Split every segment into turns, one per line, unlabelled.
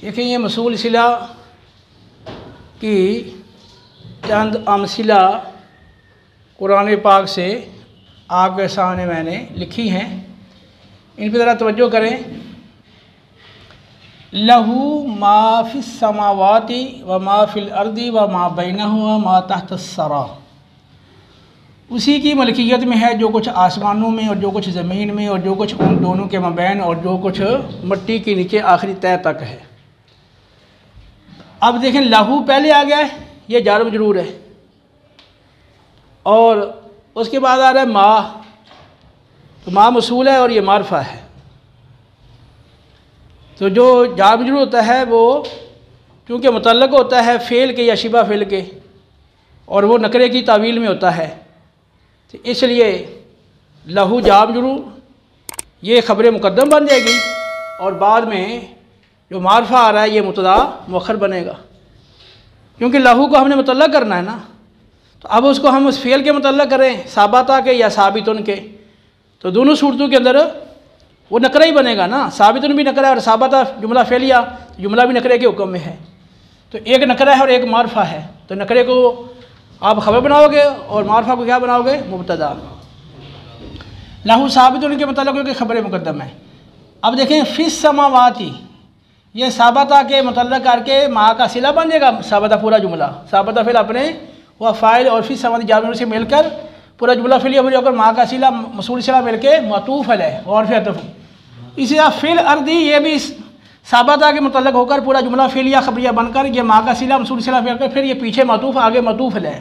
देखिए ये मसूल सिला की चंद अमसिला कुरान पाक से आपके सामने मैंने लिखी हैं, इन पर ज़रा तवज्जो करें। लहू मा फिस समावाति व मा फिल अर्दी व मा बैनहुमा मा तहत सरा, उसी की मलकियत में है जो कुछ आसमानों में और जो कुछ ज़मीन में और जो कुछ उन दोनों के मबैन और जो कुछ मिट्टी के नीचे आखिरी तय तक है। अब देखें लहू पहले आ गया है, ये जार मजरूर है, और उसके बाद आ रहा है मा, तो मा मसूल है और ये मारफा है। तो जो जार मजरूर होता है वो क्योंकि मुतल्लक होता है फ़ेल के या शिबा फ़ेल के, और वो नकरे की तावील में होता है, तो इसलिए लहू जार मजरूर ये ख़बर मुक़द्दम बन जाएगी, और बाद में जो मारफा आ रहा है ये मुब्तदा मुअख्खर बनेगा, क्योंकि लहू को हमने मुतल्लक करना है ना। तो अब उसको हम उस फ़ेल के मुतल्लक करें साबता के या साबितुन के, तो दोनों सूरतों के अंदर वो नकरा ही बनेगा ना। साबितुन भी नकरा है और साबता जुमला फ़ेलिया, तो जुमला भी नकरे के हुक्म में है। तो एक नकरा है और एक मारफा है, तो नकरे को आप ख़बर बनाओगे और मारफा को क्या बनाओगे, मुब्तदा। लहू साबितुन के मतलब क्योंकि ख़बर मुक़द्दम है। अब देखें फिस समावाती, ये साबता के मुतल्लक करके मा का सिला बन जाएगा। साबता पूरा जुमला, साबता फिर अपने वह फ़ाइल और फिर समाती जामिर से मिलकर पूरा जुमला फिलिया हो जाकर मा का सिला मसूल सिला मिलके मतूफ़ है और फिर अतफ़। इसी तरह फिल अर्दी ये भी साबता के मुतल्लक होकर पूरा जुमला फिलिया खबरिया बनकर ये मा का सिला मसूल सिला मिलकर फिर ये पीछे मतूफ़ आगे मतूफ़ है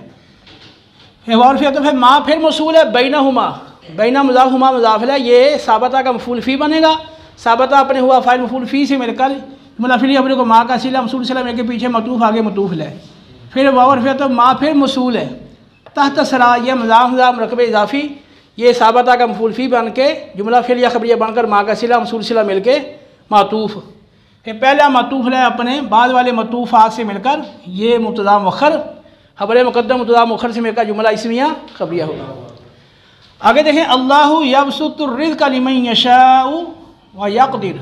और फिर अतफ़ मा फिर मसूल है बैनहुमा, बैना मुज़ाफ़ हुमा मुज़ाफ़ है, ये साबता का मफ़ूल फ़ी बनेगा। साबता अपने हुआ फ़ाइल मफ़ूल फ़ी से मिलकर मुलाफिली अपने को माँ का सिला मसूल सिला मिलकर पीछे मतूफ़ आगे मतूफ़ है, फिर वावर फिर तो माँ फिर मसूल है तहत सरा, यह मज़ाफ़ मज़ाफ़ रकबे इजाफ़ी ये साबता का मफ़ूल फ़ी बन के जुमला फिल या खबरिया बनकर माँ का सिला मसूल सिला मिल के मातूफ़। फिर पहला मतूफ़ है अपने बाद वाले मतूफ़ात से मिलकर ये मुब्तदा मुअख्खर, खबर मुक़द्दम मुब्तदा मुअख्खर से मिलकर जुमला इस्मिया खबरिया होगा। आगे देखें अल्लाहु यबसुतु रिज़्क़ लिमन यशाउ व यक़दिर।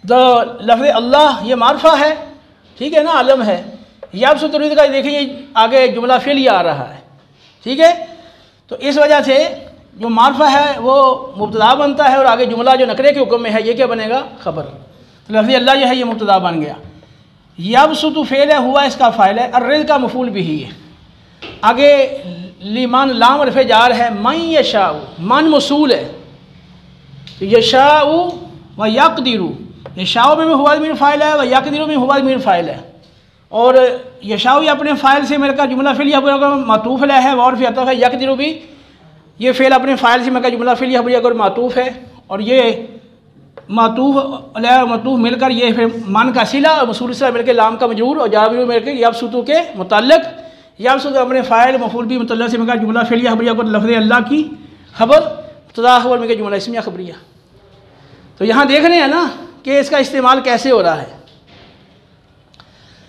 लफ्ज़ अल्लाह ये मारफा है, ठीक है ना, आलम है। यबसुतु रिज़्क़ का देखिए आगे जुमला फ़िलिया आ रहा है, ठीक है। तो इस वजह से जो मारफा है वो मुब्तदा बनता है और आगे जुमला जो नकरे के हुक्म में है ये क्या बनेगा, खबर। तो लफ्ज़ अल्लाह जो है ये मुब्तदा बन गया। यबसुतु फ़ेल है, हुआ इसका फ़ाइल है, और रिज़्क़ का मफ़ूल भी है। आगे लिमान लाम रफ़े जार है, मन यशाउ मन मसूल है, तो यशाउ व यक़दिरु यशाउ में हुआ मीर फ़ाइल है व यक़दिरु में हुआ मीर फ़ाइल है, और यशाउ ये अपने फ़ाइल से मिलकर जुमला फ़िलिया मातूफ़ है और फिर अतफ़ है। यक़दिरु भी ये फ़ेल अपने फ़ाइल से मिलकर जुमला फ़िलिया अगर मातूफ़ है, और ये मातूफ़ मिलकर ये फिर मन का सिला और मसूल सिला मिलकर लाम का मजरूर और जाबिर मिलकर यबसुतु के मुतल्लिक़, यबसुतु अपने फ़ाइल मफ़ूल भी मुतल्लिक़ से मिलकर जुमला फ़िलिया खबरिया को लफ्ज़ अल्लाह की खबर मुब्तदा खबर मिलकर जुमला इस्मिया खबरिया। तो यहाँ देख रहे हैं ना कि इसका इस्तेमाल कैसे हो रहा है।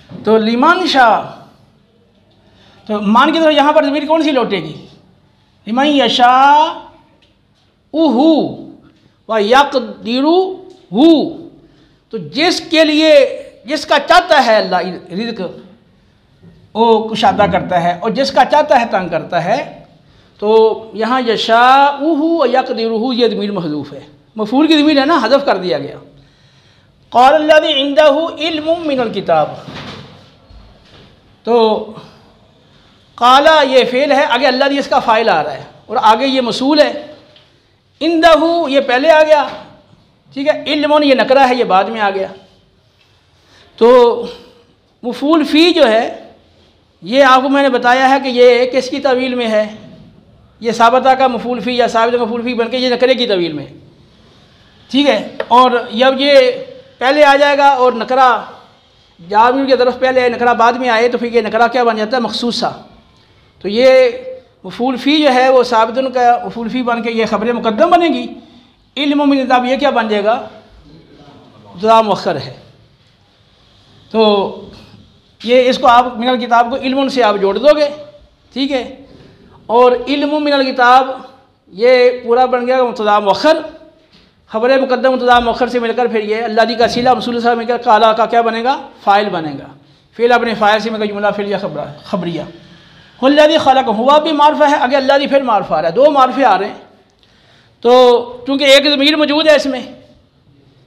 तो लिमान शाह, तो मान की तरफ यहाँ पर ज़मीर कौन सी लौटेगी, लिमन यशा उहू व यक़दिरु हू, तो जिसके लिए जिसका चाहता है अल्लाह रिज़्क़ वो कुशादा करता है और जिसका चाहता है तंग करता है। तो यहाँ यशा उहू व यक़दिरु ये ज़मीर महज़ूफ़ है, मफ़ूल की ज़मीर है ना, हज़फ कर दिया गया। क़ाल अल्लज़ी इंदहु इल्मुम मिनल किताब, तो काला ये फ़ेल है, आगे अल्लाह इसका फ़ाइल आ रहा है और आगे ये मसूल है। इंदहु ये पहले आ गया, ठीक है। इल्मुन ये नकरा है, ये बाद में आ गया। तो मफ़ूल फ़ी जो है ये आपको मैंने बताया है कि ये किसकी तवील में है, ये साबता का मफ़ूल फ़ी या साबित मफ़ूल फ़ी बनके ये नकरे की तवील में, ठीक है। और जब ये पहले आ जाएगा और नकरा जामिर की तरफ पहले आए नकरा बाद में आए तो फिर ये नकरा क्या बन जाता है, मखसूसा। तो ये मफ़ूल फ़ी जो है वो साबितुन का मफ़ूल फ़ी बन के ये ख़बर मुक़द्दम बनेगी। इल्म मिन किताब ये क्या बन जाएगा, मुब्तदा मुअख्खर है। तो ये इसको आप मिनल किताब को इल्मुन से आप जोड़ दोगे, ठीक है। और इल्म मिनल किताब ये पूरा बन गया मुब्तदा मुअख्खर, ख़बर मुक़द्दम मुब्तदा मुअख्खर से मिलकर फिर ये अल्लाह का सीला मसूल से मिलकर काला का क्या बनेगा, फ़ाइल बनेगा। फ़िल अपने फ़ाइल से मिलकर जुमला फ़िल या खबरिया। हुल्लज़ी खलक़ हुआ भी मारफा है, आगे अल्लाह फिर मारफा आ रहा है, दो मारफे आ रहे हैं। तो चूँकि एक ज़मीर मौजूद है इसमें,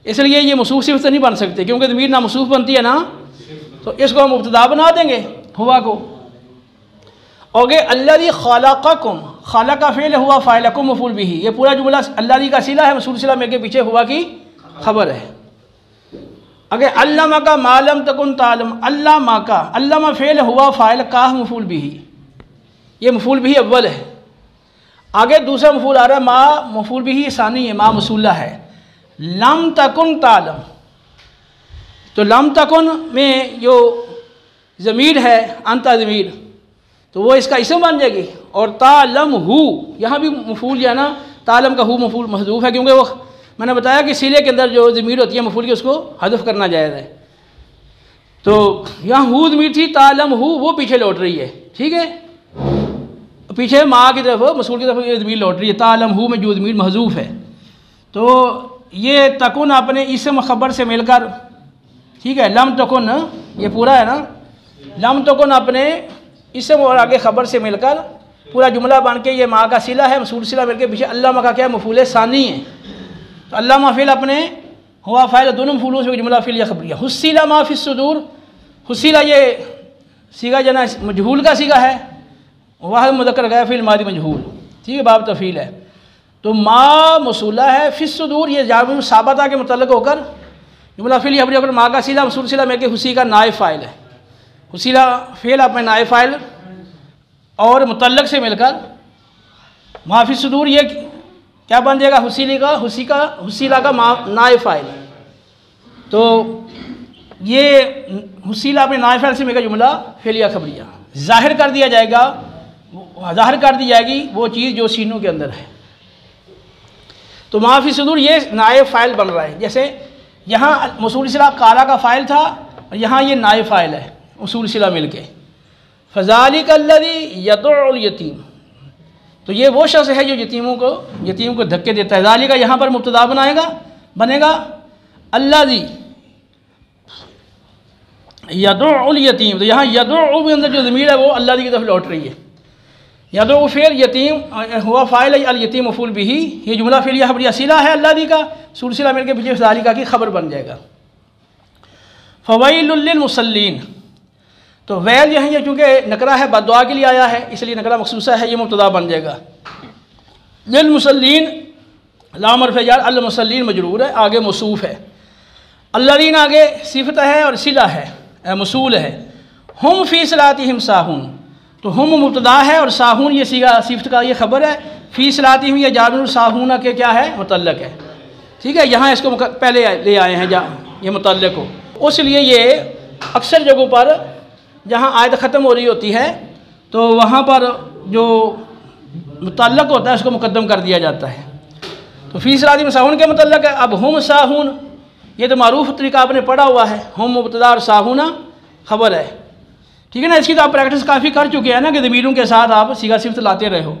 इसलिए ये मसूफ़ सिफ़त नहीं बन सकते, क्योंकि ज़मीर ना मसूफ़ बनती है ना, तो इसको हम मुब्तदा बना देंगे हुआ को। आगे अल्लाज़ी खलक़कुम, खलक़ फ़िल हुआ फ़ाइलकुम मफ़ूल बिही, ये पूरा जुमला अल्लाह का सिला है, मसूल सिला में के पीछे हुआ की खबर है। अगे अल्लामा का मालम तकुन तालम, अल्लामा का, अल्लामा फ़िल हुआ फ़ाइल का मफ़ूल बिही, ये मफ़ूल बिही अव्वल है। आगे दूसरा मफ़ूल आ रहा है मा मफ़ूल बिही सानी है, मा मसूला है। लम तकुन तालम, तो लम तकुन में जो ज़मीर है अंता ज़मीर, तो वो इसका इसम बन जाएगी। और तालम हु, यहाँ भी मफ़ूल जो है ना तालम का हु मफ़ूल महज़ूफ़ है, क्योंकि वो मैंने बताया कि सीले के अंदर जो ज़मीर होती है मफ़ूल की उसको हज़फ करना जायज़ है। तो यहाँ हु ज़मीर थी, तालम हु वो पीछे लौट रही है, ठीक है, पीछे माँ की तरफ मसूल की तरफ ये ज़मीर लौट रही है, तालम हु में जो ज़मीर महज़ूफ़ है। तो ये तकुन अपने इसम ख़बर से मिलकर, ठीक है, लम तकुन ये पूरा है ना, लम तकुन अपने इसम और आगे ख़बर से मिलकर पूरा जुमला बन के ये माँ का सिला है, मसूल सिला मिलकर पीछे अल्लामा का क्या मफ़ूल सानी है। तो अल्लामा फ़िल अपने हुआ फ़ाइल दोनों मफ़ूलों से जुमला फ़िल या खबरिया। हुस्सिला मा फ़िस सुदूर, हुस्सिला ये सीगा जना मजहूल का सीगा है, वाह मुज़क्कर गया फ़िल मादी मजहूल, ठीक है, बाब तफ़ील है। तो मा मसूला है, फ़िस सुदूर ये जामिल साबता के मुतल्लिक़ होकर जुमला फ़िल या खबरिया होकर माँ का सिला मसूल सिला मिलकर हुस्सी का नाइब फ़ाइल है। हुस्सिला फ़िल अपने नाइब फ़ाइल और मुतल्लिक़ से मिलकर मा फ़िस सुदूर ये क्या बन जाएगा, हुस्सिला का नाइब फ़ाइल। तो ये हुस्सिला अपने नाइब फ़ाइल से मिलकर जुमला फ़िल या खबरिया ज़ाहिर कर दिया जाएगा, ज़ाहिर कर दी जाएगी वो चीज़ जो सीनों के अंदर है। तो मा फ़िस सुदूर ये नाइब फ़ाइल बन रहा है, जैसे यहाँ मसूल सिला काला का फ़ाइल था और यहाँ ये नाइब फ़ाइल है मसूल सिला मिल के। फ़ज़ालिका अल्लज़ी यदउल यतीम, तो ये वो शख्स है जो यतीम को धक्के देता है। ज़ालिका यहाँ पर मुब्तदा बनेगा अल्लज़ी यदउल यतीम, तो यहाँ यदउ के अंदर जो ज़मीर है वो अल्लाह की तरफ लौट रही है। यदउ फ़िल यतीम हुआ फ़ाइल अल यतीम मफ़ूल बिही, ये जुमला फ़िल या खबरिया सिला है अल्लाह का, सुलसिला मिल के पीछे ज़ालिका की खबर बन जाएगा। फ़वैलुल लिल मुसल्लीन, तो वैल यहाँ ये चूँकि नकरा है बद्दुआ के लिए आया है, इसलिए नकरा मखसूसा है, ये मुब्तदा बन जाएगा। लिल मुसल्लीन ला मरफ़ जार, अल मुसल्लीन मजरूर है, आगे मौसूफ़ है। अल्लज़ीन आगे सिफ़त है और सिला है, मसूल है। हुम फ़ी सलातिहिम साहून, तो हम मुब्तदा है और साहून ये सीगा सिफ़त का ये खबर है। फ़ी सलातिहिम ये जामिल साहूना के क्या है, मुतल्लक़ है, ठीक है, यहाँ इसको पहले ले आए हैं ये मुतल्लक़ को। उसलिए ये अक्सर जगहों पर जहाँ आयत ख़त्म हो रही होती है तो वहाँ पर जो मुतल्लक़ होता है उसको मुक़द्दम कर दिया जाता है। तो फ़ी सलातिहिम साहून के मुतल्लक़ है। अब हम साहून ये तो मारूफ़ तरीका आपने पढ़ा हुआ है, हम मुब्तदा और साहूना खबर है, ठीक है ना। इसकी तो आप प्रैक्टिस काफ़ी कर चुके हैं ना कि ज़मीरों के साथ आप सीगा सिफ़त लाते रहे हो।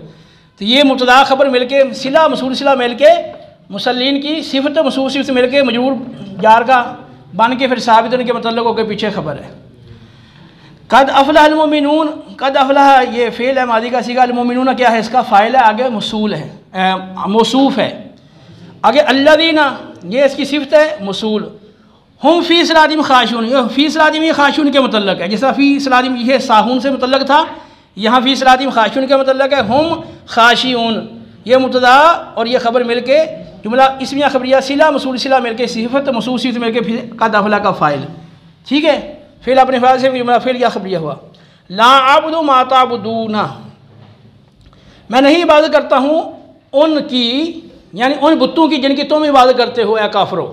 तो ये मुब्तदा खबर मिल के सिला मसूल सिला मिल के मुसल्लीन की सिफ़त मसूल सिफ़त मिल के मजरूर जार का बन के फिर साबित होने के मतलब होकर पीछे खबर है। कद अफ़लहल मोमिनून, कद अफ़लह ये फ़ेल है मादी का सीगा, अल मोमिनून क्या है, इसका फ़ाइल है, आगे मसूल है, मौसूफ़ है। आगे अल्लज़ीना ये इसकी सिफ़त है मसूल। हम फ़ी सलातिहिम ख़ाशिऊन, ये फ़ी सलातिहिम ये ख़ाशिऊन के मुतल्लक़ है, जैसा फ़ी सलातिहिम ये साहून से मुतल्लक़ था, यहाँ फ़ी सलातिहिम ख़ाशिऊन के मुतल्लक़ है। हम ख़ाशिऊन ये मुब्तदा और ये खबर मिल के जुमला इस्मिया खबरिया सिला मसूल सिला मिल के सिफ़त मसूल सिफ़त मिल के फिर कद अफ़लह का फ़ाइल, ठीक है, फ़िल अपने फ़ाइल से जुमला फ़िल या खबरिया हुआ। ला अब्दु मा ताबुदूना, मैं नहीं इबादत करता हूँ उनकी, यानी उन बुतों की जिनकी तुम इबादत करते हो या काफिरो।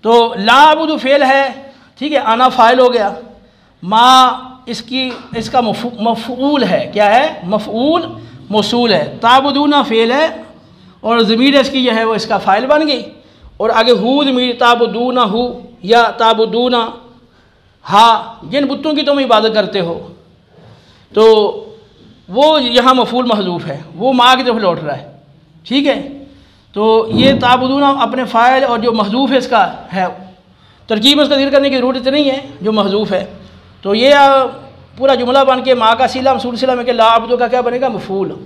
तो ला अब्दु फ़ेल है, ठीक है, आना फ़ाइल हो गया, माँ इसका मफ़ऊल है, क्या है, मफ़ऊल मौसूल है। ताबुदूना फ़ेल है और ज़मीर इसकी जो है वो इसका फ़ाइल बन गई, और आगे हू ज़मीर ताबुदूना हु या ताबुदूना हा, जिन बुतों की तुम इबादत करते हो। तो वो यहाँ मफूल महजूफ है, वो माँ की तरफ लौट रहा है। ठीक है, तो ये ताबुदून अपने फ़ाइल और जो महजूफ है इसका है, तरकीब में उसका जिक्र करने की ज़रूरत नहीं है, जो महजूफ है। तो ये पूरा जुमला बन के माँ का सिला मसूल सिला में के लाबुद का क्या बनेगा, मफूल,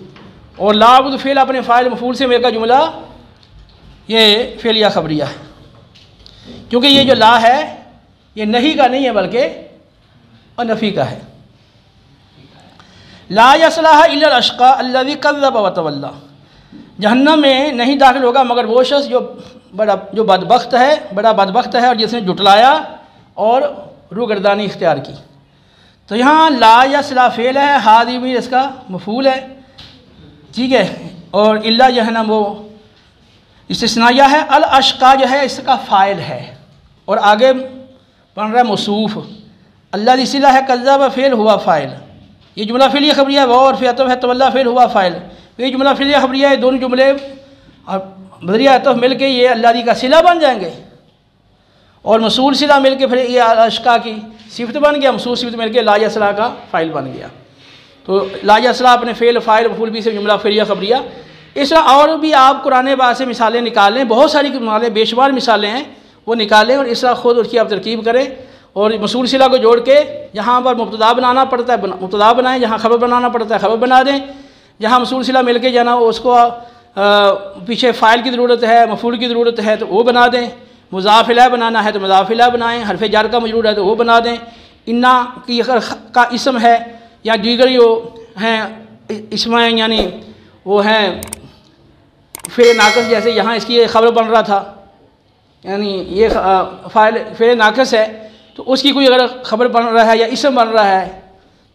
और लाबुद फ़ेल अपने फ़ाइल मफूल से मेरे का जुमला ये फ़ेल या खबरिया है। क्योंकि ये जो ला है ये नहीं का नहीं है बल्कि और नफ़ी का है। ला यसलाहा इल्लल अशक़ा अल्लज़ी कज़्ज़ब व तवल्ला, जहन्नम में नहीं दाखिल होगा मगर वो शख्स जो बदबख्त है, बड़ा बदबख्त है और जिसने जुटलाया और रूगर्दानी इख्तियार की। तो यहाँ ला यसला फ़ेल है, हादी भी इसका मफूल है। ठीक है, और इल्ला जो है ना वो इस्तिस्नाया है। अल अशक़ा जो है इसका फ़ाइल है और आगे बन रहा है मौसूफ़। अल्लाज़ी सिला है, कज़्ज़ब फ़ेल हुआ फ़ाइल। ये जुमला फ़ेलिया खबरिया है और फिर अतफ़ है तवल्ला फ़ेल हुआ फ़ाइल। ये जुमला फ़ेलिया खबरिया है, दोनों जुमले और बदरिया अतफ़ मिल के ये अल्लाज़ी का सिला बन जाएंगे और मसूल सिला मिल के फिर ये अशक़ा की सिफ़त बन गया, मसूल सिफ़त मिल के ला यसला का फ़ाइल बन गया। तो ला यसला अपने फ़ेल फ़ाइल मफ़ूल भी से जुमला फ़ेलिया खबरिया। इस तरह और भी आप कुरान बात से मिसालें निकालें, बहुत सारी मिसालें, बेशुमार मिसालें हैं, वो निकालें और इस तरह ख़ुद उसकी आप तरकीब करें और मसूल सिला को जोड़ के जहाँ पर मुब्तदा बनाना पड़ता है मुब्तदा बनाएं, जहाँ खबर बनाना पड़ता है खबर बना दें, जहाँ मसूल सिला मिल के जाना उसको पीछे फ़ाइल की ज़रूरत है, मफूल की ज़रूरत है तो वो बना दें, मुज़ाफ़ इलैह बनाना है तो मुज़ाफ़ इलैह बनाएँ, हरफ़ जर का मजरूर है तो वो बना दें, इन्ना की अगर का इसम है या दीगर जो हैं इसमें यानी वो हैं फ़ेल नाक़िस, जैसे यहाँ इसकी ये खबर बन रहा था यानी ये फ़ाइल फ़ेल नाक़िस है तो उसकी कोई अगर खबर बन रहा है या इसम बन रहा है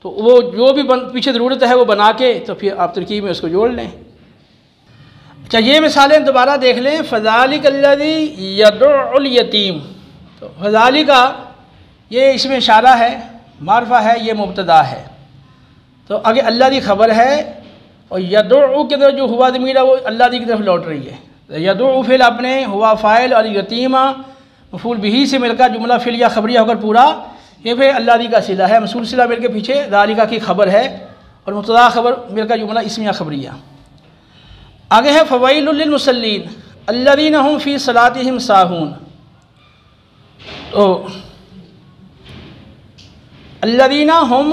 तो वो जो भी पीछे ज़रूरत है वो बना के तो फिर आप तरकीब में उसको जोड़ लें। अच्छा, ये मिसालें दोबारा देख लें। फ़ज़ालिक अल्लज़ी यदउल यतीम, तो फ़ज़ालिक का ये इसमें इशारा है, मारफा है, ये मुब्तदा है, तो आगे अल्लाह की खबर है और यदउ की तरफ जो हुआ ज़मीर है वो अल्लाह की तरफ लौट रही है। यदउ फ़िल अपने हुआ फ़ाइल और यतीमा मफूल बिही से मिलकर जुमला फ़िल या खबरिया होकर पूरा ये फिर अल्लाह का सिला है, मसूल सिला मिलकर पीछे ज़ालिका की खबर है और मुब्तदा खबर मिलकर जुमला इस्मिया खबरिया। आगे है फ़वैलुल लिल मुसल्लीन अल्लज़ीना हुम फ़ी सलातिहिम साहून, तो अल्लज़ीना हुम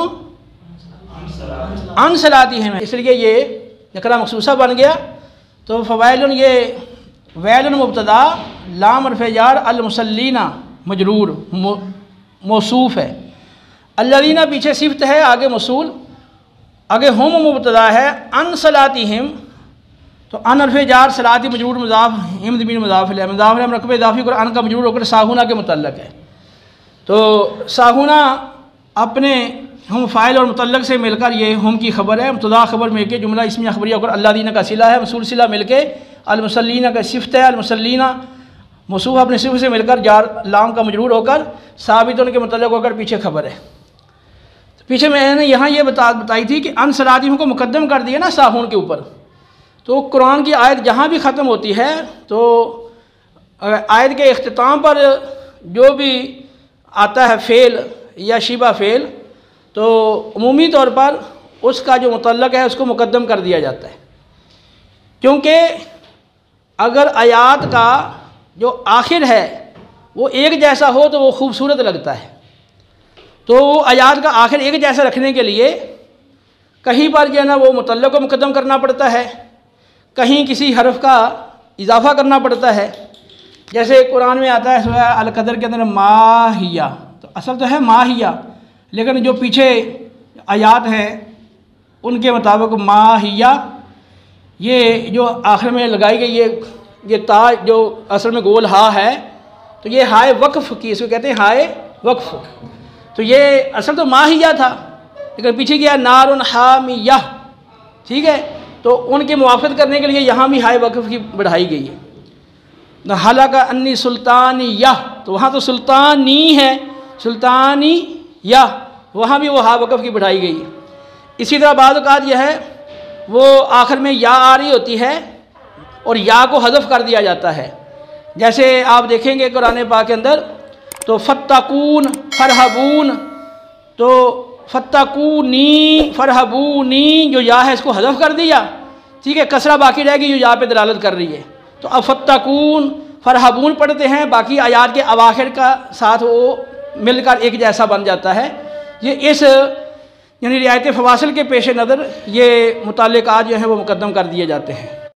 अन सलातिहिम इसलिए ये नकरा मखसूसा बन गया। तो फ़वैलुन ये वैलन मुब्तदा लाम हर्फ़ जार अल मुसल्लीना मजरूर मौसूफ़ है, अल्लज़ीना पीछे सिफ़त है, आगे मौसूल, आगे हुम मुब्तदा है, अन सलातिहिम तो अन हर्फ़ जार सलाती मजरूर मुज़ाफ़ हिम ज़मीर मुज़ाफ़ इलैह मरकब इज़ाफ़ी और अन का मजरूर होकर साहुना के मुतल्लक़ है। तो साहुना अपने हम फ़ाइल और मुतल्लक़ से मिलकर ये हम की खबर है, मुब्तदा खबर मिलकर जुमला इस्मिया खबरिया होकर अल्लाज़ीना का सिला है, मसूल सिला मिलकर अल मुसल्लीना का सिफ़त है, अल मुसल्लीना मौसूफ़ अपने सिफ़त से मिलकर जार लाम का मजरूर होकर साबित उनके मुतल्लक़ होकर पीछे खबर है। तो पीछे मैंने यहाँ ये बताई थी कि अन सलातिहिम को मुकद्दम कर दिया ना साहून के ऊपर। तो कुरान की आयत जहाँ भी ख़त्म होती है तो आयत के इख्तिताम पर जो भी आता है फ़ेल या शिबा फ़ेल तो उमूमी तौर पर उसका जो मुतल्लक़ है उसको मुकद्दम कर दिया जाता है, क्योंकि अगर आयात का जो आखिर है वो एक जैसा हो तो वो खूबसूरत लगता है। तो आयात का आखिर एक जैसा रखने के लिए कहीं पर जो है ना वो मुतल्लक़ को मुकद्दम करना पड़ता है, कहीं किसी हरफ का इजाफ़ा करना पड़ता है। जैसे कुरान में आता है सूरह अल क़दर के अंदर माहिया, तो असल तो है माहिया, लेकिन जो पीछे आयात हैं उनके मुताबिक माहिया ये जो आखिर में लगाई गई ये ता जो असल में गोल हा है तो ये हाय वक्फ़ की, इसको कहते हैं हाय वक्फ़। तो ये असल तो माहिया था लेकिन पीछे गया नारुन हामिया, ठीक है, तो उनकी मुआफ़त करने के लिए यहाँ भी हाय वक्फ़ की बढ़ाई गई है। न हलाका अन्नी सुल्तानी या, तो वहाँ तो सुल्तानी है, सुल्तानी या वहाँ भी वो हा वक्फ़ की बढ़ाई गई है। इसी तरह बाद औक़ात यह है वो आखिर में या आ रही होती है और या को हज़फ कर दिया जाता है। जैसे आप देखेंगे कुरान पाक के अंदर तो फत्तकून फरहबून, तो फत्तकूनी फरहबूनी, जो या है इसको हज़फ कर दिया, ठीक है, कसरा बाकी रहेगी जो या पे दलालत कर रही है। तो अब फत्तकून फरहबून पढ़ते हैं, बाकी आयात के अवाखिर का साथ वो मिलकर एक जैसा बन जाता है। ये इस यानी रियायत फ़वासिल के पेश नज़र ये मुताल्लिक़ात जो हैं वो मुक़द्दम कर दिए जाते हैं।